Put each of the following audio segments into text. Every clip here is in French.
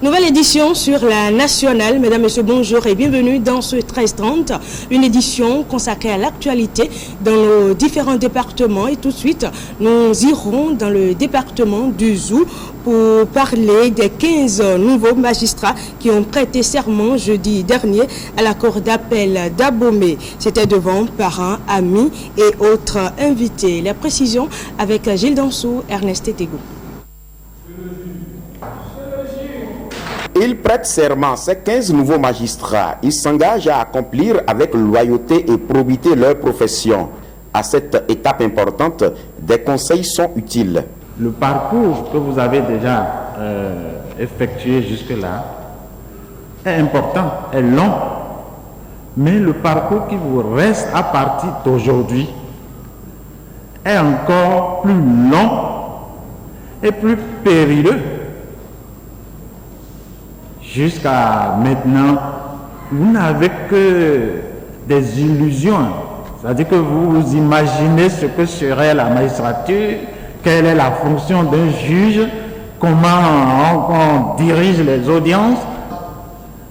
Nouvelle édition sur la nationale. Mesdames, Messieurs, bonjour et bienvenue dans ce 13h30. Une édition consacrée à l'actualité dans nos différents départements. Et tout de suite, nous irons dans le département du Zou pour parler des 15 nouveaux magistrats qui ont prêté serment jeudi dernier à la cour d'appel d'Abomey. C'était devant parents, amis et autres invités. La précision avec Gilles Dansou, Ernest Tégo. Ils prêtent serment, ces 15 nouveaux magistrats. Ils s'engagent à accomplir avec loyauté et probité leur profession. À cette étape importante, des conseils sont utiles. Le parcours que vous avez déjà effectué jusque-là est important, est long. Mais le parcours qui vous reste à partir d'aujourd'hui est encore plus long et plus périlleux. Jusqu'à maintenant, vous n'avez que des illusions. C'est-à-dire que vous imaginez ce que serait la magistrature, quelle est la fonction d'un juge, comment on dirige les audiences.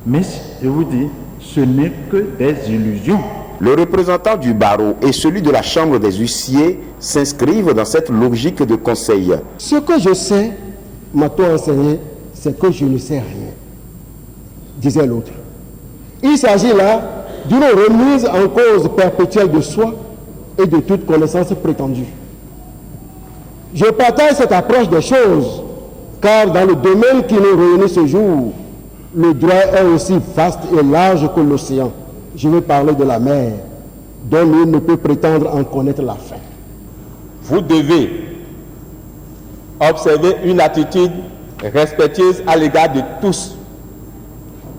Mais je vous dis, ce n'est que des illusions. Le représentant du barreau et celui de la chambre des huissiers s'inscrivent dans cette logique de conseil. Ce que je sais, m'a-t-on enseigné, c'est que je ne sais rien, disait l'autre. Il s'agit là d'une remise en cause perpétuelle de soi et de toute connaissance prétendue. Je partage cette approche des choses, car dans le domaine qui nous réunit ce jour, le droit est aussi vaste et large que l'océan. Je vais parler de la mer, dont nul ne peut prétendre en connaître la fin. Vous devez observer une attitude respectueuse à l'égard de tous.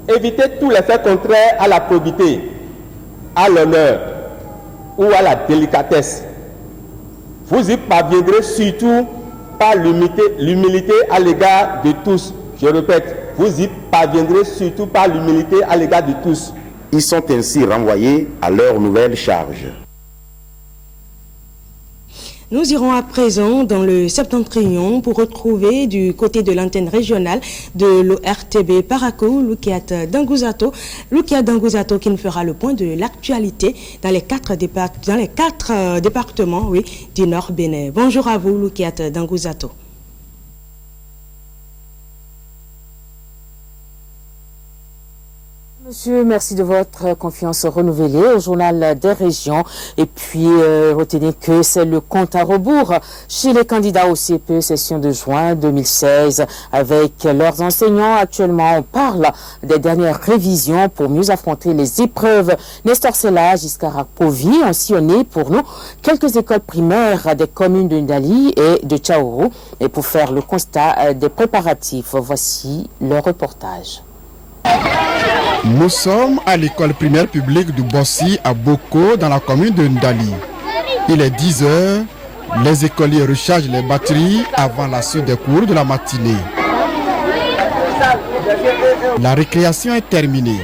Évitez tous les faits contraires à la probité, à l'honneur ou à la délicatesse. Vous y parviendrez surtout par l'humilité à l'égard de tous. Je répète, vous y parviendrez surtout par l'humilité à l'égard de tous. Ils sont ainsi renvoyés à leur nouvelle charge. Nous irons à présent dans le Septentrion pour retrouver du côté de l'antenne régionale de l'ORTB Parakou, Loukiat Dangouzato. Loukiat Dangouzato qui nous fera le point de l'actualité dans les quatre départements du Nord Bénin. Bonjour à vous, Loukiat Dangouzato. Monsieur, merci de votre confiance renouvelée au journal des régions. Et puis, retenez que c'est le compte à rebours chez les candidats au CPE session de juin 2016. Avec leurs enseignants, actuellement, on parle des dernières révisions pour mieux affronter les épreuves. Nestor Sela, Giscard Povi ont sillonné pour nous quelques écoles primaires des communes de Ndali et de Tchaourou. Et pour faire le constat des préparatifs, voici le reportage. Nous sommes à l'école primaire publique de Bossi à Boko dans la commune de Ndali. Il est 10 heures, les écoliers rechargent les batteries avant la suite des cours de la matinée. La récréation est terminée.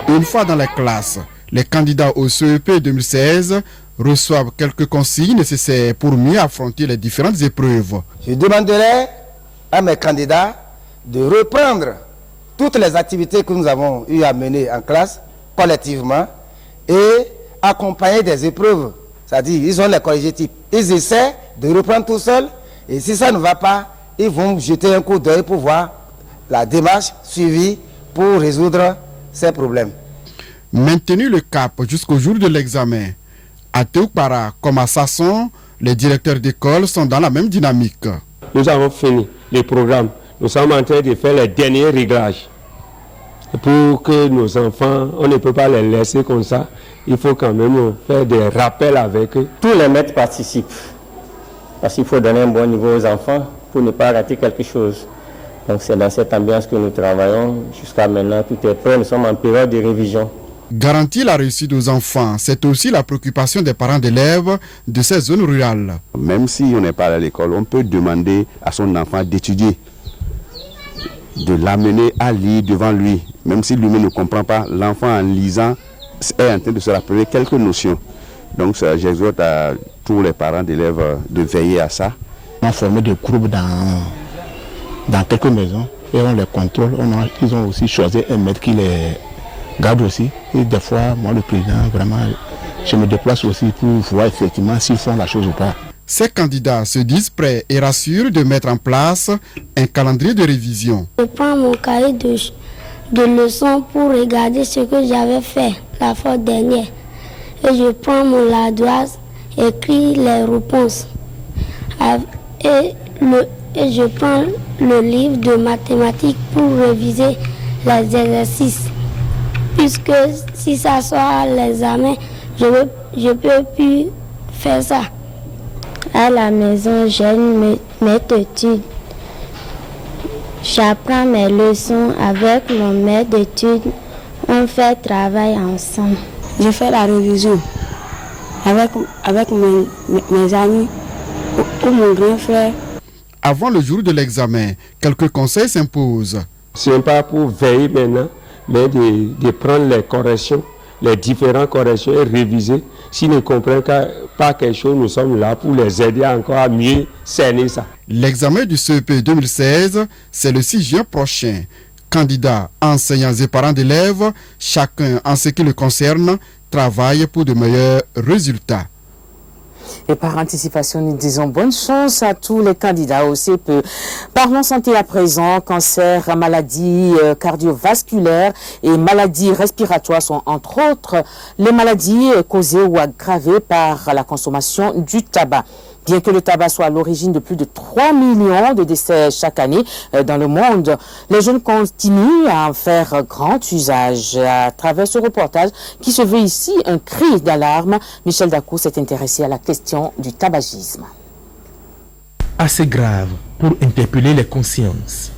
Une fois dans les classes, les candidats au CEP 2016 reçoivent quelques consignes nécessaires pour mieux affronter les différentes épreuves. Je demanderai à mes candidats de reprendre toutes les activités que nous avons eu à mener en classe, collectivement, et accompagner des épreuves. C'est-à-dire, ils ont les corrigés-types. Ils essaient de reprendre tout seuls, et si ça ne va pas, ils vont jeter un coup d'œil pour voir la démarche suivie pour résoudre ces problèmes. Maintenu le cap jusqu'au jour de l'examen, à Teoukpara comme à Sasson, les directeurs d'école sont dans la même dynamique. Nous avons fini les programmes. Nous sommes en train de faire les derniers réglages pour que nos enfants, on ne peut pas les laisser comme ça. Il faut quand même faire des rappels avec eux. Tous les maîtres participent parce qu'il faut donner un bon niveau aux enfants pour ne pas rater quelque chose. Donc c'est dans cette ambiance que nous travaillons. Jusqu'à maintenant, tout est prêt. Nous sommes en période de révision. Garantir la réussite aux enfants, c'est aussi la préoccupation des parents d'élèves de ces zones rurales. Même si on n'est pas à l'école, on peut demander à son enfant d'étudier, de l'amener à lire devant lui. Même si lui-même ne comprend pas, l'enfant en lisant est en train de se rappeler quelques notions. Donc j'exhorte à tous les parents d'élèves de veiller à ça. On a formé des groupes dans quelques maisons et on les contrôle. Ils ont aussi choisi un maître qui les garde aussi. Et des fois, moi le président, vraiment, je me déplace aussi pour voir effectivement s'ils font la chose ou pas. Ces candidats se disent prêts et rassurent de mettre en place un calendrier de révision. Je prends mon cahier de leçons pour regarder ce que j'avais fait la fois dernière. Et je prends mon ardoise, écris les réponses. Et je prends le livre de mathématiques pour réviser les exercices. Puisque si ça sort à l'examen, je peux plus faire ça. À la maison, j'ai une maître d'études. J'apprends mes leçons avec mon maître d'études. On fait travail ensemble. Je fais la révision avec mes amis ou mon grand frère. Avant le jour de l'examen, quelques conseils s'imposent. Ce n'est pas pour veiller maintenant, mais de prendre les corrections, les différentes corrections et réviser. S'ils ne comprennent pas quelque chose, nous sommes là pour les aider encore à mieux cerner ça. L'examen du CEP 2016, c'est le 6 juin prochain. Candidats, enseignants et parents d'élèves, chacun en ce qui le concerne, travaille pour de meilleurs résultats. Et par anticipation, nous disons bonne chance à tous les candidats au CEP. Parlons santé à présent. Cancer, maladies cardiovasculaires et maladies respiratoires sont entre autres les maladies causées ou aggravées par la consommation du tabac. Bien que le tabac soit à l'origine de plus de 3 millions de décès chaque année dans le monde, les jeunes continuent à en faire grand usage. À travers ce reportage qui se veut ici un cri d'alarme, Michel Dacou s'est intéressé à la question du tabagisme. Assez grave pour interpeller les consciences.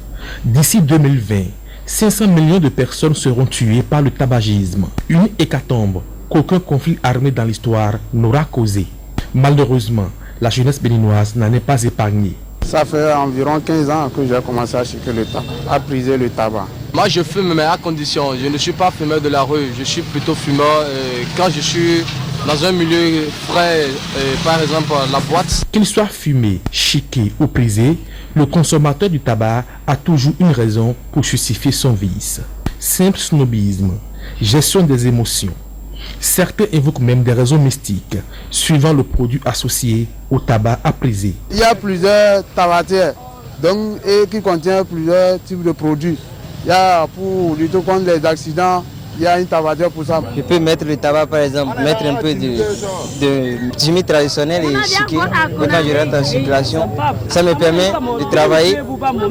D'ici 2020, 500 millions de personnes seront tuées par le tabagisme. Une hécatombe qu'aucun conflit armé dans l'histoire n'aura causée. Malheureusement, la jeunesse béninoise n'en est pas épargnée. Ça fait environ 15 ans que j'ai commencé à chiquer le tabac, à priser le tabac. Moi je fume mais à condition, je ne suis pas fumeur de la rue, je suis plutôt fumeur quand je suis dans un milieu frais, par exemple la boîte. Qu'il soit fumé, chiqué ou prisé, le consommateur du tabac a toujours une raison pour justifier son vice. Simple snobisme, gestion des émotions. Certains évoquent même des raisons mystiques, suivant le produit associé au tabac à priser. Il y a plusieurs tabatières qui contiennent plusieurs types de produits. Il y a pour lutter contre les accidents, il y a une tabatière pour ça. Je peux mettre le tabac par exemple, mettre un peu de chimie traditionnelle et chiquer. Et quand je rentre en circulation, ça me permet de travailler,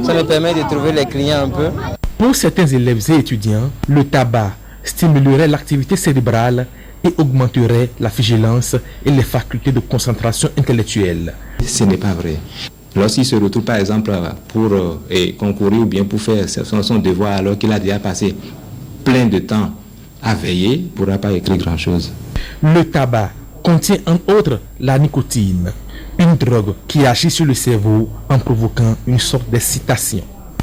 ça me permet de trouver les clients un peu. Pour certains élèves et étudiants, le tabac stimulerait l'activité cérébrale et augmenterait la vigilance et les facultés de concentration intellectuelle. Ce n'est pas vrai. Lorsqu'il se retrouve par exemple pour concourir ou bien pour faire son devoir alors qu'il a déjà passé plein de temps à veiller, il ne pourra pas écrire grand-chose. Le tabac contient entre autres la nicotine, une drogue qui agit sur le cerveau en provoquant une sorte d'excitation.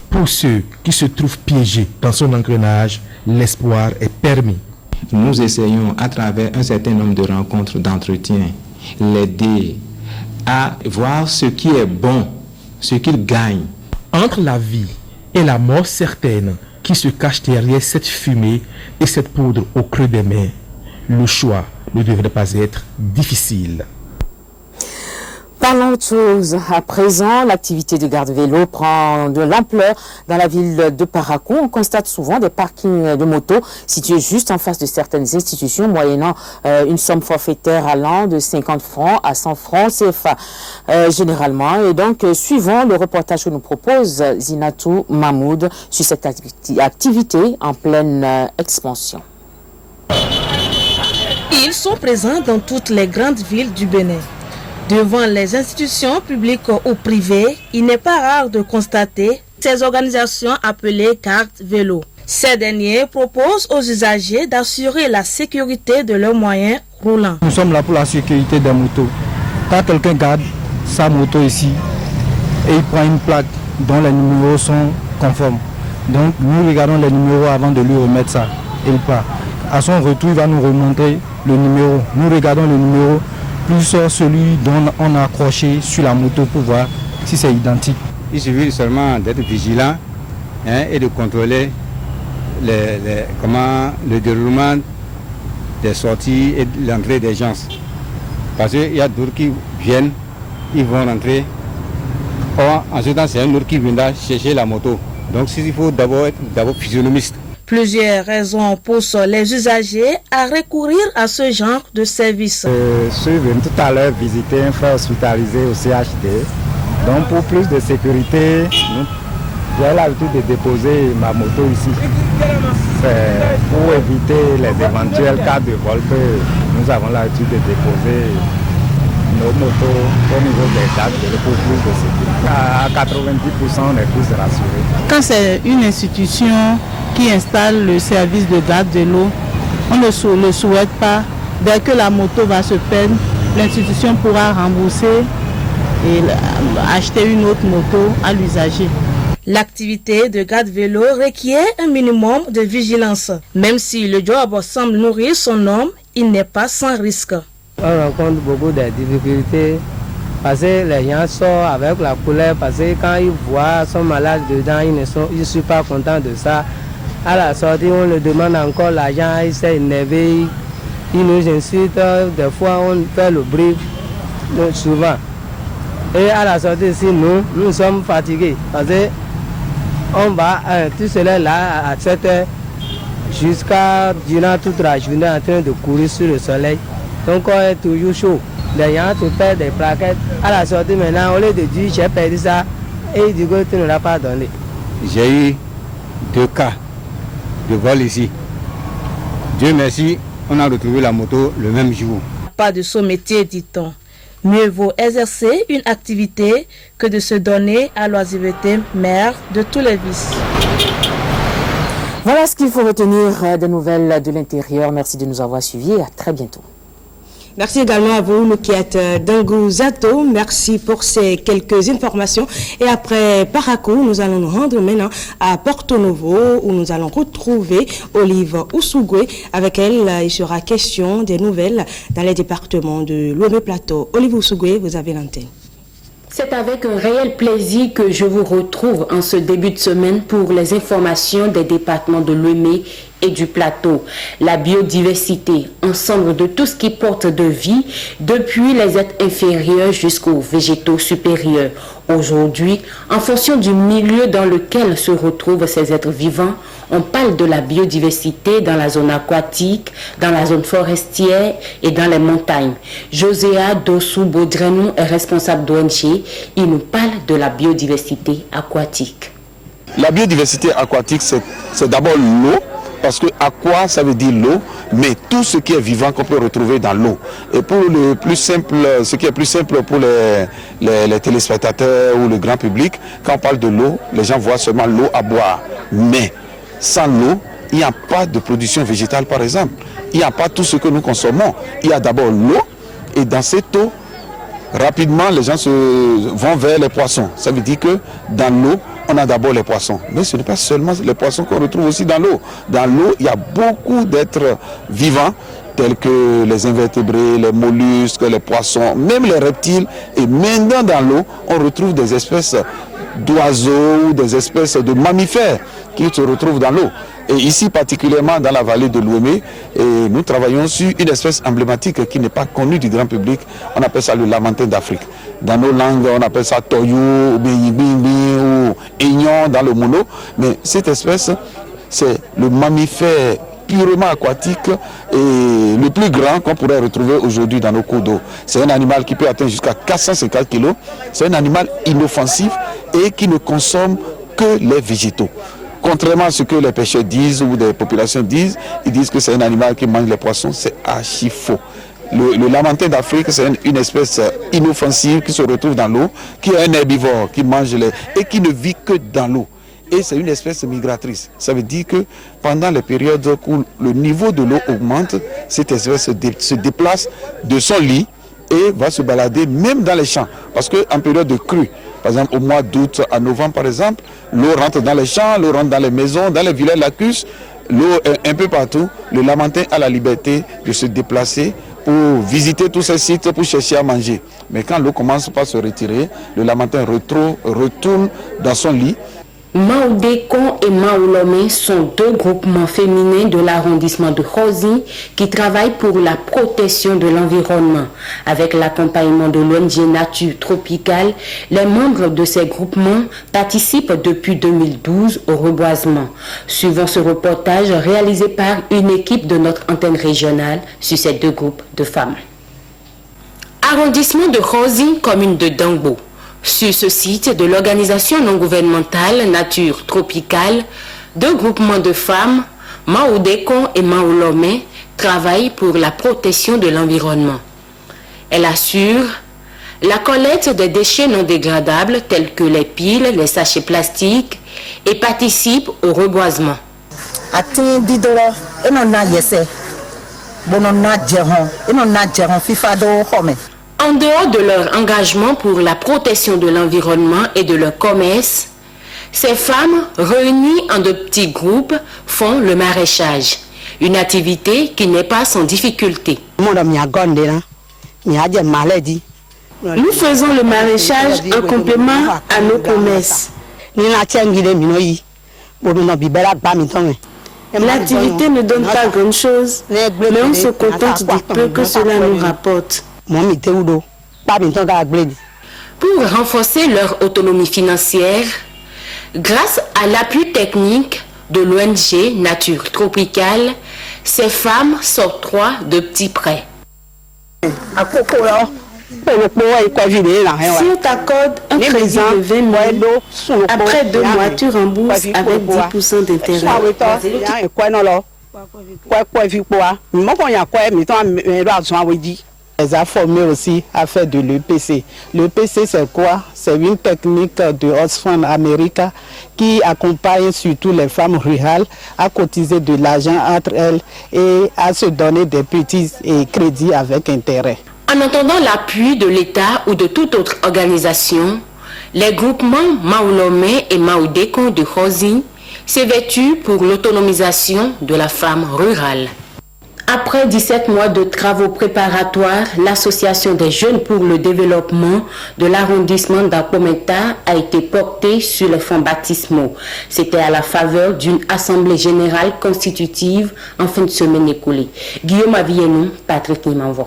Pour ceux qui se trouvent piégés dans son engrenage, l'espoir est permis. Nous essayons à travers un certain nombre de rencontres, d'entretiens, l'aider à voir ce qui est bon, ce qu'il gagne. Entre la vie et la mort certaine qui se cache derrière cette fumée et cette poudre au creux des mains, le choix ne devrait pas être difficile. Parlons autre chose. À présent, l'activité de garde-vélo prend de l'ampleur dans la ville de Parakou. On constate souvent des parkings de motos situés juste en face de certaines institutions, moyennant une somme forfaitaire allant de 50 francs à 100 francs CFA généralement. Et donc, suivant le reportage que nous propose Zinatou Mahmoud sur cette activité en pleine expansion. Ils sont présents dans toutes les grandes villes du Bénin. Devant les institutions publiques ou privées, il n'est pas rare de constater ces organisations appelées cartes vélo. Ces derniers proposent aux usagers d'assurer la sécurité de leurs moyens roulants. Nous sommes là pour la sécurité des motos. Quand quelqu'un garde sa moto ici et il prend une plaque dont les numéros sont conformes, donc nous regardons les numéros avant de lui remettre ça et il part. À son retour, il va nous remontrer le numéro. Nous regardons le numéro plus celui dont on a accroché sur la moto pour voir si c'est identique. Il suffit seulement d'être vigilant et de contrôler le déroulement des sorties et de l'entrée des gens. Parce qu'il y a d'autres qui viennent, ils vont rentrer. Or, en ce temps, c'est un autre qui viendra chercher la moto. Donc, il faut d'abord être physionomiste. Plusieurs raisons poussent les usagers à recourir à ce genre de service. Je suis venu tout à l'heure visiter un frère hospitalisé au CHD. Donc, pour plus de sécurité, j'ai l'habitude de déposer ma moto ici. C'est pour éviter les éventuels cas de vol que nous avons l'habitude de déposer nos motos au niveau des dates pour plus de sécurité. À 90%, on est plus rassurés. Quand c'est une institution qui installe le service de garde de l'eau, on ne le souhaite pas. Dès que la moto va se perdre, l'institution pourra rembourser et acheter une autre moto à l'usager. L'activité de garde vélo requiert un minimum de vigilance. Même si le job semble nourrir son homme, il n'est pas sans risque. On rencontre beaucoup de difficultés parce que les gens sortent avec la colère, parce que quand ils voient son malade dedans, ils ne sont pas contents de ça. À la sortie, on le demande encore l'argent, il s'est énervé, il nous insulte, des fois on fait le brief, souvent. Et à la sortie ici, nous sommes fatigués parce que on va tout cela là à 7 heures jusqu'à durant toute la journée en train de courir sur le soleil. Donc on est toujours chaud. Les gens te perdent des plaquettes. À la sortie maintenant, au lieu de dire j'ai perdu ça, et il dit que tu ne l'as pas donné. J'ai eu 2 cas de vol ici. Dieu merci, on a retrouvé la moto le même jour. Pas de ce métier, dit-on. Mieux vaut exercer une activité que de se donner à l'oisiveté, mère de tous les vices. Voilà ce qu'il faut retenir des nouvelles de l'intérieur. Merci de nous avoir suivis et à très bientôt. Merci également à vous, Loukiat Dangouzato. Merci pour ces quelques informations. Et après Parakou, nous allons nous rendre maintenant à Porto Novo, où nous allons retrouver Olive Oussougoué. Avec elle, il sera question des nouvelles dans les départements de Lomé Plateau. Olive Oussougoué, vous avez l'antenne. C'est avec un réel plaisir que je vous retrouve en ce début de semaine pour les informations des départements de Lomé et du plateau. La biodiversité, ensemble de tout ce qui porte de vie, depuis les êtres inférieurs jusqu'aux végétaux supérieurs. Aujourd'hui, en fonction du milieu dans lequel se retrouvent ces êtres vivants, on parle de la biodiversité dans la zone aquatique, dans la zone forestière et dans les montagnes. Joséa Dossou Baudrenou est responsable d'ONG. Il nous parle de la biodiversité aquatique. La biodiversité aquatique, c'est d'abord l'eau. Parce que aqua, ça veut dire l'eau, mais tout ce qui est vivant qu'on peut retrouver dans l'eau. Et pour le plus simple, ce qui est plus simple pour les téléspectateurs ou le grand public, quand on parle de l'eau, les gens voient seulement l'eau à boire. Mais sans l'eau, il n'y a pas de production végétale, par exemple. Il n'y a pas tout ce que nous consommons. Il y a d'abord l'eau, et dans cette eau, rapidement, les gens vont vers les poissons. Ça veut dire que dans l'eau, on a d'abord les poissons. Mais ce n'est pas seulement les poissons qu'on retrouve aussi dans l'eau. Dans l'eau, il y a beaucoup d'êtres vivants, tels que les invertébrés, les mollusques, les poissons, même les reptiles. Et maintenant, dans l'eau, on retrouve des espèces d'oiseaux, des espèces de mammifères qui se retrouvent dans l'eau. Et ici, particulièrement dans la vallée de Lomé, nous travaillons sur une espèce emblématique qui n'est pas connue du grand public. On appelle ça le lamantin d'Afrique. Dans nos langues, on appelle ça toyou, bingibimbi ou aignon dans le mono. Mais cette espèce, c'est le mammifère purement aquatique et le plus grand qu'on pourrait retrouver aujourd'hui dans nos cours d'eau. C'est un animal qui peut atteindre jusqu'à 450 kg. C'est un animal inoffensif et qui ne consomme que les végétaux. Contrairement à ce que les pêcheurs disent ou des populations disent, ils disent que c'est un animal qui mange les poissons, c'est archi faux. Le lamantin d'Afrique, c'est une espèce inoffensive qui se retrouve dans l'eau, qui est un herbivore, qui mange et qui ne vit que dans l'eau. Et c'est une espèce migratrice. Ça veut dire que pendant les périodes où le niveau de l'eau augmente, cette espèce se déplace de son lit et va se balader même dans les champs. Parce qu'en période de crue, par exemple au mois d'août à novembre par exemple, l'eau rentre dans les champs, l'eau rentre dans les maisons, dans les villages lacustres, l'eau est un peu partout. Le lamantin a la liberté de se déplacer pour visiter tous ces sites, pour chercher à manger. Mais quand l'eau commence par se retirer, le lamantin retourne dans son lit Maoudékon et Maoulomé sont deux groupements féminins de l'arrondissement de Khosi qui travaillent pour la protection de l'environnement. Avec l'accompagnement de l'ONG Nature Tropicale, les membres de ces groupements participent depuis 2012 au reboisement. Suivant ce reportage réalisé par une équipe de notre antenne régionale sur ces deux groupes de femmes. Arrondissement de Khosi, commune de Dangbo. Sur ce site de l'organisation non gouvernementale Nature Tropicale, deux groupements de femmes, Maoudékon et Maoulomé, travaillent pour la protection de l'environnement. Elle assure la collecte des déchets non dégradables tels que les piles, les sachets plastiques et participe au reboisement. En dehors de leur engagement pour la protection de l'environnement et de leur commerce, ces femmes, réunies en de petits groupes, font le maraîchage, une activité qui n'est pas sans difficulté. Nous faisons le maraîchage en complément à nos commerces. L'activité ne donne pas grand-chose, mais on se contente du peu que cela nous rapporte. Pour renforcer leur autonomie financière, grâce à l'appui technique de l'ONG Nature Tropicale, ces femmes s'octroient de petits prêts. Si on t'accorde un crédit de 20 000, après 2 mois, tu rembourses avec 10% d'intérêt. Les a formés aussi à faire de l'EPC. L'EPC c'est quoi? C'est une technique de Oxfam America qui accompagne surtout les femmes rurales à cotiser de l'argent entre elles et à se donner des petits crédits avec intérêt. En attendant l'appui de l'État ou de toute autre organisation, les groupements Maoulomé et Maoudékon de Khosi s'évertuent pour l'autonomisation de la femme rurale. Après 17 mois de travaux préparatoires, l'Association des jeunes pour le développement de l'arrondissement d'Apometa a été portée sur les fonds baptismaux. C'était à la faveur d'une assemblée générale constitutive en fin de semaine écoulée. Guillaume Avienou, Patrick Nimanvo.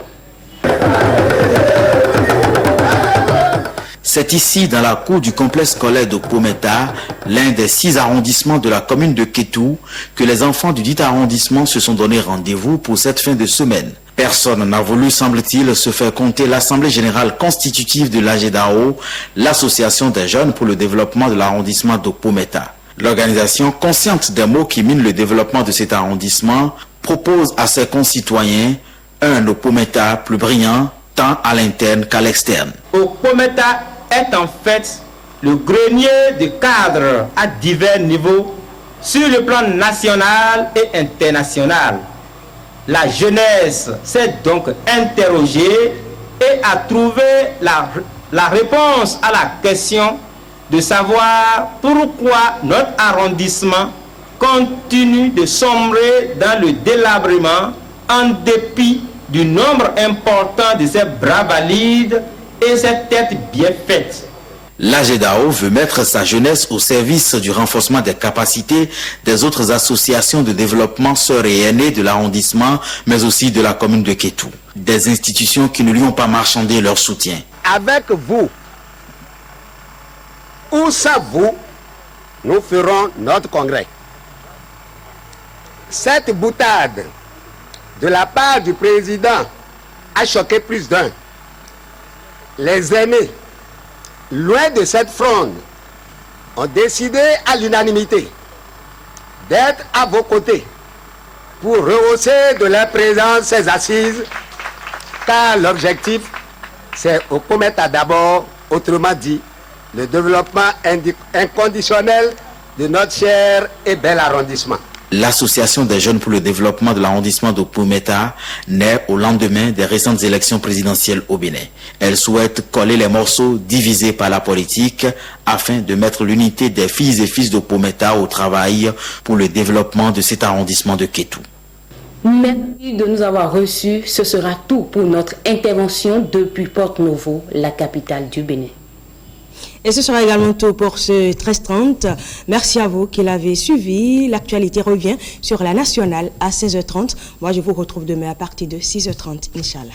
C'est ici, dans la cour du complexe scolaire de Pometa, l'un des 6 arrondissements de la commune de Kétou, que les enfants du dit arrondissement se sont donné rendez-vous pour cette fin de semaine. Personne n'a voulu, semble-t-il, se faire compter l'Assemblée générale constitutive de l'AGEDAO, l'Association des jeunes pour le développement de l'arrondissement de Pometa. L'organisation, consciente des maux qui minent le développement de cet arrondissement, propose à ses concitoyens un Pometa plus brillant, tant à l'interne qu'à l'externe. Pometa est en fait le grenier de cadres à divers niveaux sur le plan national et international. La jeunesse s'est donc interrogée et a trouvé la réponse à la question de savoir pourquoi notre arrondissement continue de sombrer dans le délabrement en dépit du nombre important de ces bras valides et cette tête bien faite. L'AGEDAO veut mettre sa jeunesse au service du renforcement des capacités des autres associations de développement sœurs et aînées de l'arrondissement, mais aussi de la commune de Kétou. Des institutions qui ne lui ont pas marchandé leur soutien. Avec vous, ou sans vous, nous ferons notre congrès. Cette boutade de la part du président a choqué plus d'un. Les aînés, loin de cette fronde, ont décidé à l'unanimité d'être à vos côtés pour rehausser de leur présence ces assises, car l'objectif, c'est au Pometa d'abord, autrement dit, le développement inconditionnel de notre cher et bel arrondissement. L'Association des jeunes pour le développement de l'arrondissement de Pometa naît au lendemain des récentes élections présidentielles au Bénin. Elle souhaite coller les morceaux divisés par la politique afin de mettre l'unité des filles et fils de Pometa au travail pour le développement de cet arrondissement de Kétou. Merci de nous avoir reçus. Ce sera tout pour notre intervention depuis Porto Novo, la capitale du Bénin. Et ce sera également tout pour ce 13h30. Merci à vous qui l'avez suivi. L'actualité revient sur la nationale à 16h30. Moi, je vous retrouve demain à partir de 6h30, Inch'Allah.